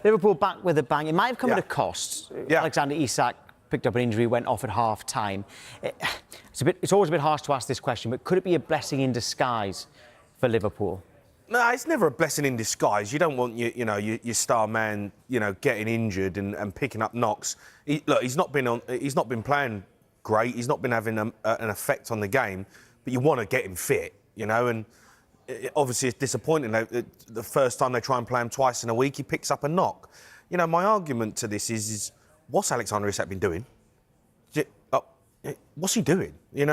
Liverpool back with a bang. It might have come at a Yeah. cost. Yeah. Alexander Isak picked up an injury, went off at half-time. It's always a bit harsh to ask this question, but could it be a blessing in disguise for Liverpool? No, it's never a blessing in disguise. You don't want your star man, getting injured and picking up knocks. He's not been playing great. He's not been having an effect on the game, but you want to get him fit, and obviously it's disappointing that the first time they try and play him twice in a week, he picks up a knock. My argument to this is what's Alexander Isak been doing? What's he doing? You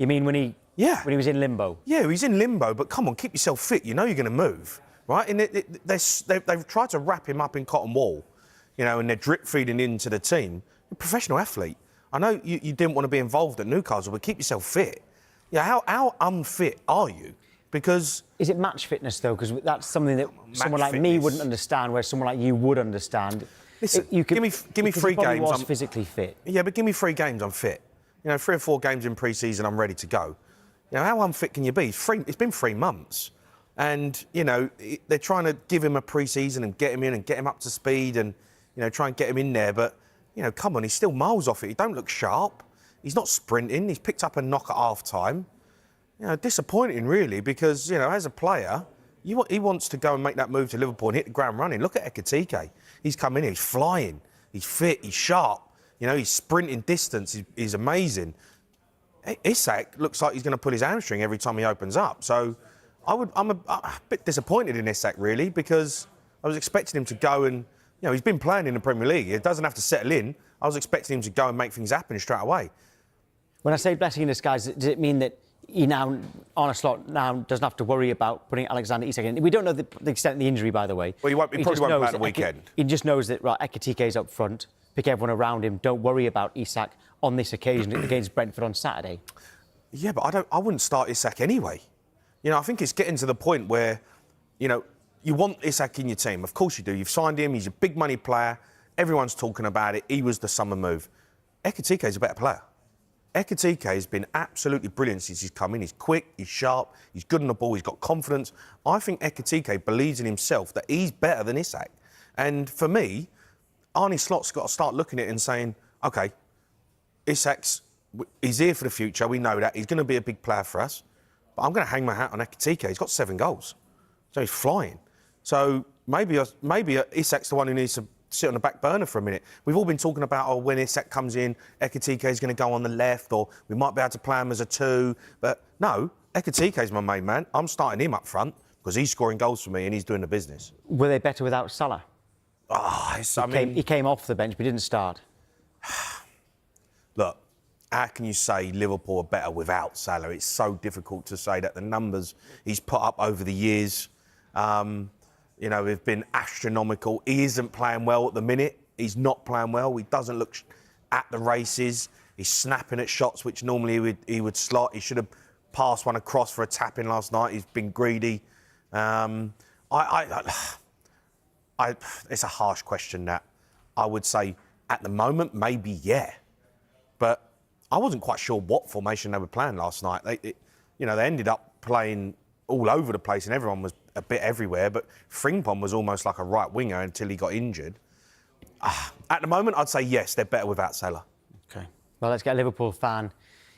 mean when he was in limbo? Yeah, he's in limbo, but come on, keep yourself fit. You're going to move, right? And they've tried to wrap him up in cotton wool, and they're drip feeding into the team. You're a professional athlete. I know you didn't want to be involved at Newcastle, but keep yourself fit. Yeah, how unfit are you? Because is it match fitness though? Because that's something that someone like me wouldn't understand, where someone like you would understand. Listen, give me 3 games. I'm physically fit. Yeah, but give me 3 games. I'm fit. 3 or 4 games in pre-season, I'm ready to go. How unfit can you be? It's been 3 months, and they're trying to give him a pre-season and get him in and get him up to speed and try and get him in there. But come on, he's still miles off it. He don't look sharp. He's not sprinting. He's picked up a knock at half-time. Disappointing, really, because, as a player, he wants to go and make that move to Liverpool and hit the ground running. Look at Ekitike. He's come in here, he's flying, he's fit, he's sharp. He's sprinting distance, he's amazing. Isak looks like he's going to pull his hamstring every time he opens up. So I'm a bit disappointed in Isak, really, because I was expecting him to go and, he's been playing in the Premier League. It doesn't have to settle in. I was expecting him to go and make things happen straight away. When I say blessing in disguise, does it mean that Arne Slot now doesn't have to worry about putting Alexander Isak in? We don't know the extent of the injury, by the way. Well, he probably won't play at the weekend. He just knows that, right, Ekitike's up front, pick everyone around him, don't worry about Isak on this occasion against Brentford on Saturday. Yeah, but I wouldn't start Isak anyway. I think it's getting to the point where, you want Isak in your team. Of course you do. You've signed him, he's a big money player, everyone's talking about it, he was the summer move. Ekitike's a better player. Ekitike has been absolutely brilliant since he's come in. He's quick, he's sharp, he's good on the ball, he's got confidence. I think Ekitike believes in himself that he's better than Isak. And for me, Arne Slot's got to start looking at it and saying, OK, he's here for the future, we know that. He's going to be a big player for us. But I'm going to hang my hat on Ekitike. He's got 7 goals. So he's flying. So maybe Isak's the one who needs to sit on the back burner for a minute. We've all been talking about, when Isak comes in, Ekitike is going to go on the left, or we might be able to play him as a 2. But no, Ekitike's my main man. I'm starting him up front because he's scoring goals for me and he's doing the business. Were they better without Salah? He came off the bench, but didn't start. Look, how can you say Liverpool are better without Salah? It's so difficult to say that. The numbers he's put up over the years, have been astronomical. He isn't playing well at the minute. He's not playing well. He doesn't look at the races. He's snapping at shots, which normally he would slot. He should have passed one across for a tap-in last night. He's been greedy. It's a harsh question, that. I would say, at the moment, maybe, yeah. But I wasn't quite sure what formation they were playing last night. They ended up playing all over the place and everyone was a bit everywhere, but Frimpong was almost like a right winger until he got injured. At the moment, I'd say yes, they're better without Salah. OK. Well, let's get a Liverpool fan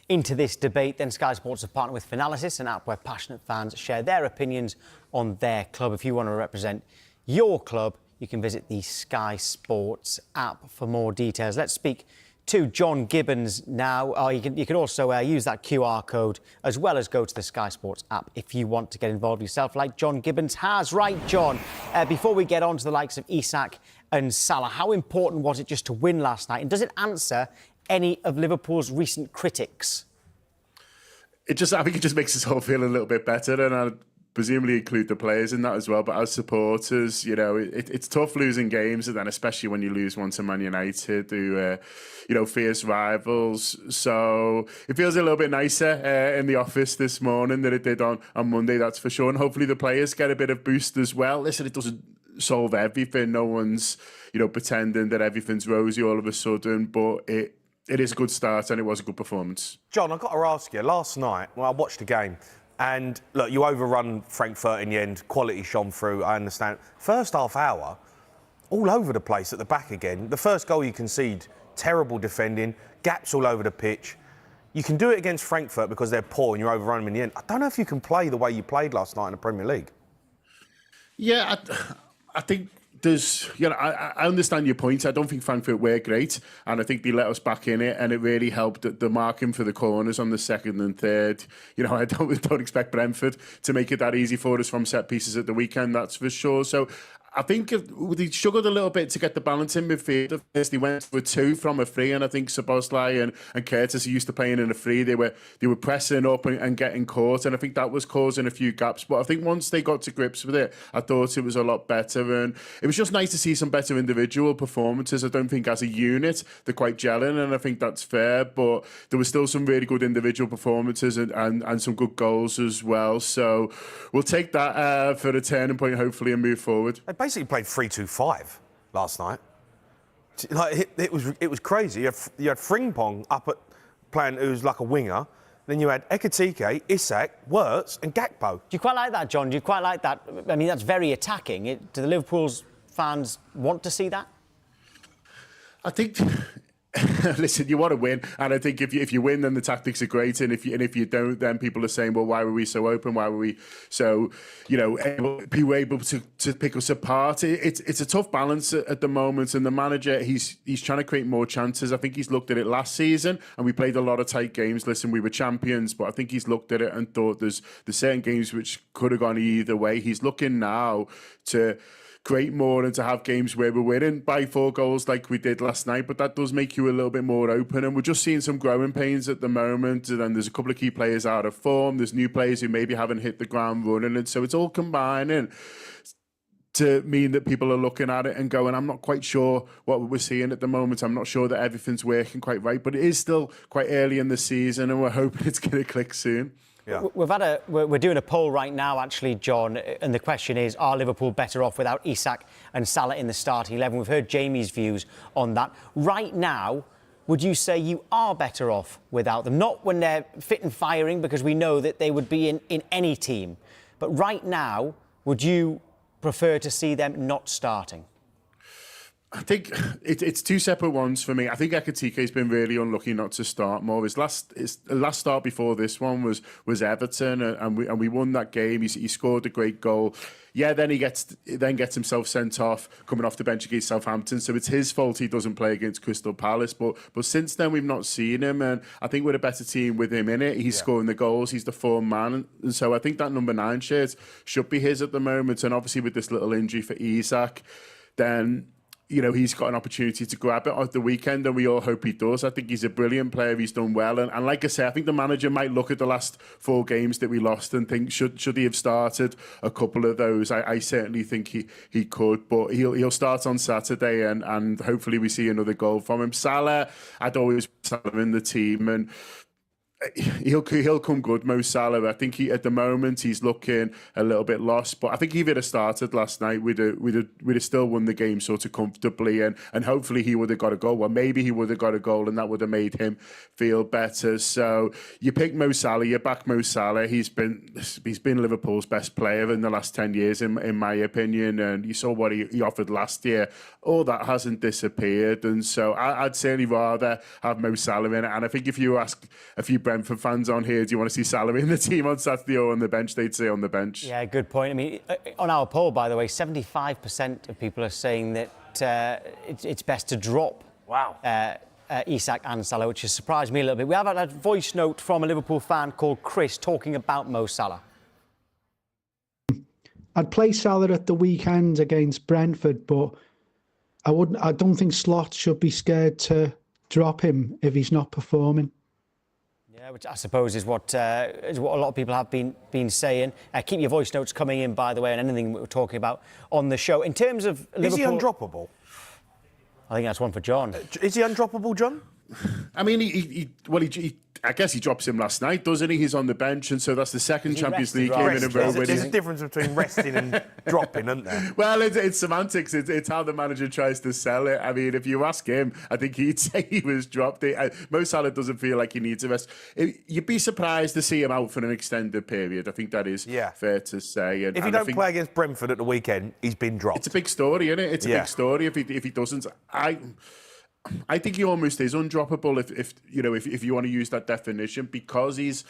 into this debate. Then Sky Sports have partnered with Finalysis, an app where passionate fans share their opinions on their club. If you want to represent your club, you can visit the Sky Sports app for more details. Let's speak to John Gibbons now. You can also use that QR code as well as go to the Sky Sports app if you want to get involved yourself, like John Gibbons has. Right, John, before we get on to the likes of Isak and Salah, how important was it just to win last night? And does it answer any of Liverpool's recent critics? I think it just makes us all feel a little bit better, and I presumably include the players in that as well. But as supporters, it's tough losing games, and then especially when you lose one to Man United, who fierce rivals. So it feels a little bit nicer in the office this morning than it did on Monday, that's for sure. And hopefully the players get a bit of boost as well. Listen, it doesn't solve everything. No one's pretending that everything's rosy all of a sudden, but it is a good start and it was a good performance. John, I've got to ask you, last night, I watched the game, and look, you overrun Frankfurt in the end, quality shone through, I understand. First half hour, all over the place at the back again. The first goal you concede, terrible defending, gaps all over the pitch. You can do it against Frankfurt because they're poor and you overrun them in the end. I don't know if you can play the way you played last night in the Premier League. Yeah, I think there's, I understand your point. I don't think Frankfurt were great, and I think they let us back in it, and it really helped the marking for the corners on the second and third. I don't expect Brentford to make it that easy for us from set pieces at the weekend, that's for sure. So I think they struggled a little bit to get the balance in midfield. First, they went for 2 from a free, and I think Szoboszlai and Curtis are used to playing in a free. They were pressing up and getting caught, and I think that was causing a few gaps. But I think once they got to grips with it, I thought it was a lot better, and it was just nice to see some better individual performances. I don't think as a unit they're quite gelling, and I think that's fair. But there were still some really good individual performances and some good goals as well. So we'll take that for a turning point, hopefully, and move forward. They basically played 3-2-5 last night. Like it was crazy. You had Frimpong up at playing, who was like a winger. Then you had Ekitike, Isak, Wirtz, and Gakpo. Do you quite like that, John? Do you quite like that? I mean, that's very attacking. Do the Liverpool's fans want to see that? I think. Listen, you want to win, and I think if you win, then the tactics are great, and if you don't, then people are saying, well, why were we so open? Why were we so able to pick us apart? It's a tough balance at the moment, and the manager he's trying to create more chances. I think he's looked at it last season, and we played a lot of tight games. Listen, we were champions, but I think he's looked at it and thought there's certain games which could have gone either way. He's looking now to create more and to have games where we're winning by 4 goals like we did last night, but that does make you a little bit more open, and we're just seeing some growing pains at the moment, and then there's a couple of key players out of form, there's new players who maybe haven't hit the ground running, and so it's all combining to mean that people are looking at it and going, I'm not quite sure what we're seeing at the moment. I'm not sure that everything's working quite right, but it is still quite early in the season, and we're hoping it's going to click soon. Yeah. We're doing a poll right now, actually, John, and the question is, are Liverpool better off without Isak and Salah in the starting 11? We've heard Jamie's views on that. Right now, would you say you are better off without them? Not when they're fit and firing, because we know that they would be in any team. But right now, would you prefer to see them not starting? I think it's 2 separate ones for me. I think Ekitike has been really unlucky not to start more. His last start before this one was Everton, and we won that game. He scored a great goal. Yeah, then he gets himself sent off coming off the bench against Southampton. So it's his fault he doesn't play against Crystal Palace. But since then we've not seen him, and I think we're a better team with him in it. He's scoring the goals. He's the form man, and so I think that number 9 shirt should be his at the moment. And obviously with this little injury for Isak, then he's got an opportunity to grab it at the weekend, and we all hope he does. I think he's a brilliant player. He's done well. And like I say, I think the manager might look at the last 4 games that we lost and think, should he have started a couple of those? I certainly think he could, but he'll start on Saturday, and hopefully we see another goal from him. Salah, I'd always put Salah in the team, and he'll come good, Mo Salah. I think at the moment he's looking a little bit lost, but I think if he'd have started last night, we'd have still won the game sort of comfortably, and hopefully he would have got a goal. Well, maybe he would have got a goal, and that would have made him feel better. So you pick Mo Salah, you back Mo Salah. He's been Liverpool's best player in the last 10 years, in my opinion, and you saw what he offered last year. All that hasn't disappeared, and so I'd certainly rather have Mo Salah in it. And I think if you ask a few Brentford fans on here, do you want to see Salah in the team on Saturday or on the bench? They'd say on the bench. Yeah, good point. I mean, on our poll, by the way, 75% of people are saying that it's best to drop Isak and Salah, which has surprised me a little bit. We have had a voice note from a Liverpool fan called Chris talking about Mo Salah. I'd play Salah at the weekend against Brentford, but I don't think Slot should be scared to drop him if he's not performing. Yeah, which I suppose is what a lot of people have been saying. Keep your voice notes coming in, by the way, and anything we're talking about on the show. In terms of Liverpool... Is he undroppable? I think that's one for John. Is he undroppable, John? I mean, I guess he drops him last night, doesn't he? He's on the bench, and so that's the second Champions League game in a row. There's a difference between resting and dropping, isn't there? Well, it's semantics. It's how the manager tries to sell it. I mean, if you ask him, I think he'd say he was dropped. Mo Salah doesn't feel like he needs a rest. You'd be surprised to see him out for an extended period. I think that is fair to say. If he don't play against Brentford at the weekend, he's been dropped. It's a big story, isn't it? It's a big story if he doesn't. I think he almost is undroppable if you want to use that definition, because he's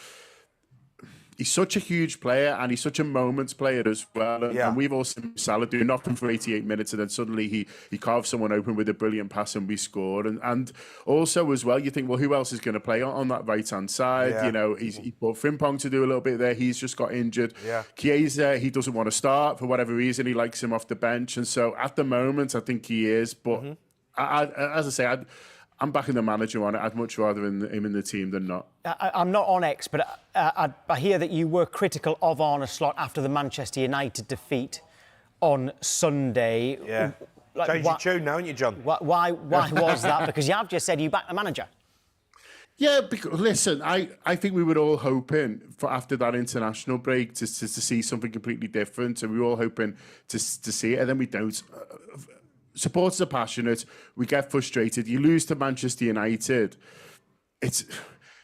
such a huge player and he's such a moments player as well. And we've all seen Salah do nothing for 88 minutes and then suddenly he carves someone open with a brilliant pass and we score. And also as well, you think, well, who else is going to play on that right-hand side? Yeah. You know, he brought Frimpong to do a little bit there. He's just got injured. Yeah. Chiesa, he doesn't want to start for whatever reason. He likes him off the bench. And so at the moment, I think he is. But as I say, I'm backing the manager on it. I'd much rather him in the team than not. I'm not on X, but I hear that you were critical of Arne Slot after the Manchester United defeat on Sunday. Yeah. Change your tune now, haven't you, John? Why was that? Because you have just said you backed the manager. Yeah, because listen, I think we were all hoping for after that international break to see something completely different, and we were all hoping to see it, and then we don't. Supporters are passionate. We get frustrated. You lose to Manchester United. It's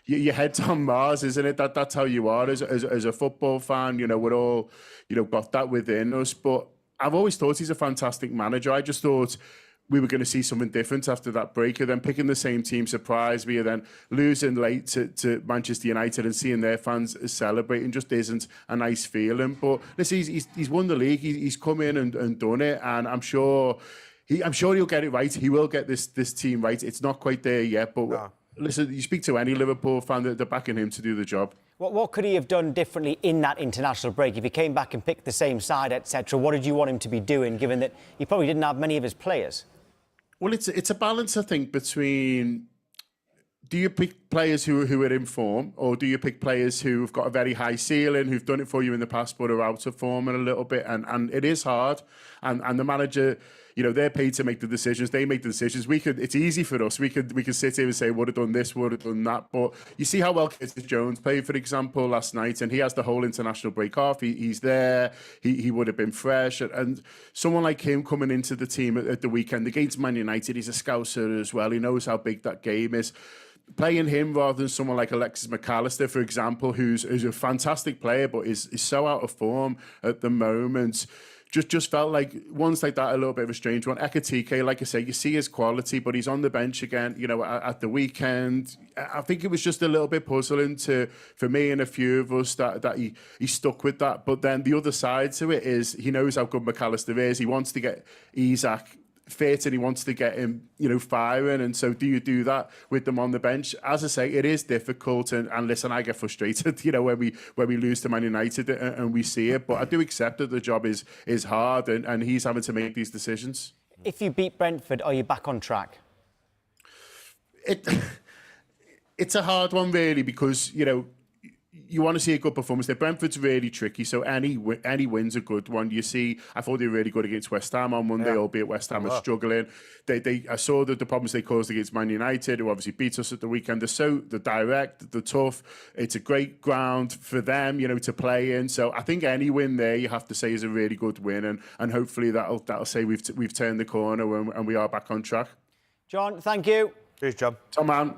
your head's on Mars, isn't it? That's how you are as a football fan. You know, we're all got that within us. But I've always thought he's a fantastic manager. I just thought we were going to see something different after that break. And then picking the same team surprised me. And then losing late to Manchester United and seeing their fans celebrating just isn't a nice feeling. But listen, he's won the league. He's come in and done it. And I'm sure he'll get it right. He will get this team right. It's not quite there yet, but listen, you speak to any Liverpool fan, they're backing him to do the job. What could he have done differently in that international break? If he came back and picked the same side, etc., what did you want him to be doing, given that he probably didn't have many of his players? Well, it's a balance, I think, between do you pick players who are in form, or do you pick players who've got a very high ceiling, who've done it for you in the past but are out of form a little bit? And it is hard. And the manager, they're paid to make the decisions. They make the decisions. It's easy for us. We could sit here and say, would have done this, would have done that. But you see how well Curtis Jones played, for example, last night, and he has the whole international break off. He's there. He would have been fresh. And someone like him coming into the team at the weekend against Man United, he's a scouser as well. He knows how big that game is. Playing him rather than someone like Alexis McAllister, for example, who's a fantastic player but is so out of form at the moment. Just felt like ones like that a little bit of a strange one. Ekitike, like I say, you see his quality, but he's on the bench again, at the weekend. I think it was just a little bit puzzling for me and a few of us that he stuck with that. But then the other side to it is he knows how good McAllister is. He wants to get Isak fit and he wants to get him, firing. And so do you do that with them on the bench? As I say, it is difficult. And listen, I get frustrated, when we lose to Man United and we see it. But I do accept that the job is hard and he's having to make these decisions. If you beat Brentford, are you back on track? It's a hard one, really, because, you want to see a good performance there. Brentford's really tricky, so any win's a good one. You see, I thought they were really good against West Ham on Monday, albeit West Ham are struggling. I saw the problems they caused against Man United, who obviously beat us at the weekend. They're direct, they're tough. It's a great ground for them, to play in. So I think any win there, you have to say, is a really good win, and hopefully that'll say we've turned the corner and we are back on track. John, thank you. Cheers, John. Tom, man.